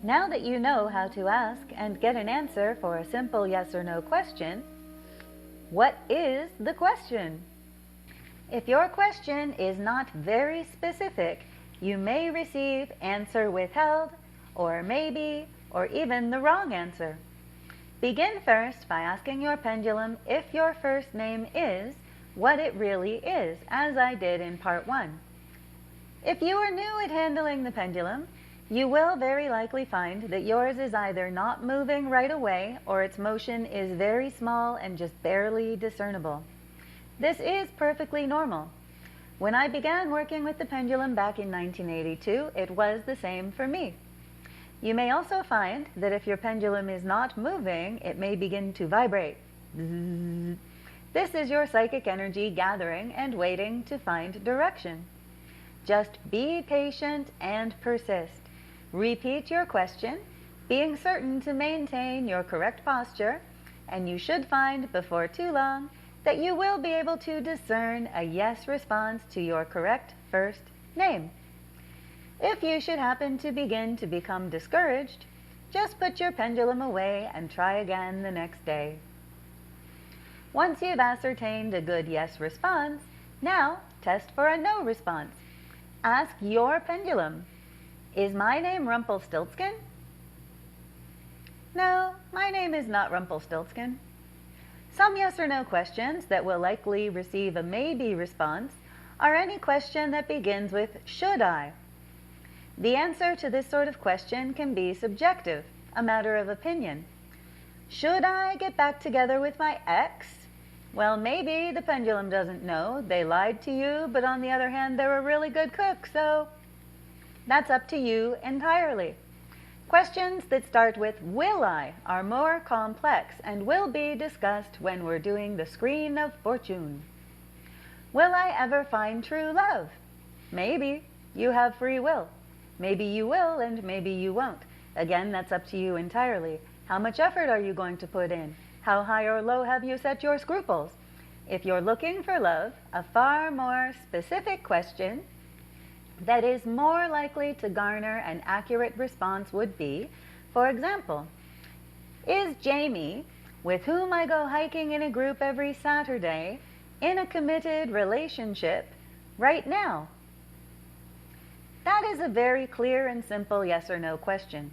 Now that you know how to ask and get an answer for a simple yes or no question, what is the question? If your question is not very specific, you may receive answer withheld, or maybe, or even the wrong answer. Begin first by asking your pendulum if your first name is what it really is, as I did in part 1. If you are new at handling the pendulum, you will very likely find that yours is either not moving right away or its motion is very small and just barely discernible. This is perfectly normal. When I began working with the pendulum back in 1982, it was the same for me. You may also find that if your pendulum is not moving, it may begin to vibrate. This is your psychic energy gathering and waiting to find direction. Just be patient and persist. Repeat your question, being certain to maintain your correct posture, and you should find before too long that you will be able to discern a yes response to your correct first name. If you should happen to begin to become discouraged, just put your pendulum away and try again the next day. Once you've ascertained a good yes response, now test for a no response. Ask your pendulum, is my name Rumpelstiltskin? No, my name is not Rumpelstiltskin. Some yes or no questions that will likely receive a maybe response are any question that begins with should I. The answer to this sort of question can be subjective, a matter of opinion. Should I get back together with my ex? Well, maybe the pendulum doesn't know. They lied to you, but on the other hand, they're a really good cook, so that's up to you entirely. Questions that start with will I are more complex and will be discussed when we're doing the screen of fortune. Will I ever find true love? Maybe. You have free will. Maybe you will and maybe you won't. Again, that's up to you entirely. How much effort are you going to put in? How high or low have you set your scruples? If you're looking for love, a far more specific question that is more likely to garner an accurate response would be, for example, is Jamie, with whom I go hiking in a group every Saturday, in a committed relationship right now? That is a very clear and simple yes or no question.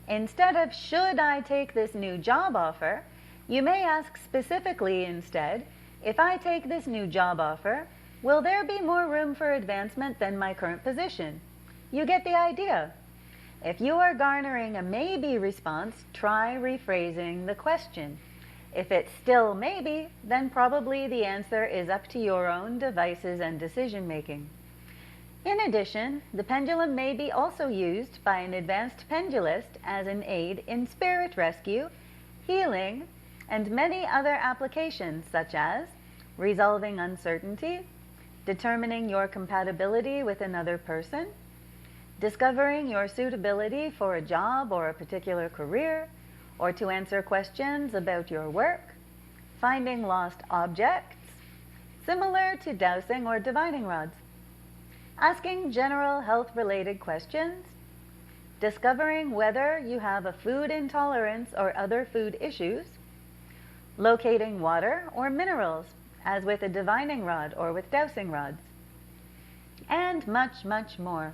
Instead of should I take this new job offer, you may ask specifically instead, if I take this new job offer, will there be more room for advancement than my current position? You get the idea. If you are garnering a maybe response, try rephrasing the question. If it's still maybe, then probably the answer is up to your own devices and decision making. In addition, the pendulum may be also used by an advanced pendulist as an aid in spirit rescue, healing, and many other applications such as resolving uncertainty, determining your compatibility with another person, discovering your suitability for a job or a particular career, or to answer questions about your work, finding lost objects, similar to dowsing or divining rods, asking general health-related questions, discovering whether you have a food intolerance or other food issues, locating water or minerals, as with a divining rod or with dowsing rods, and much, much more.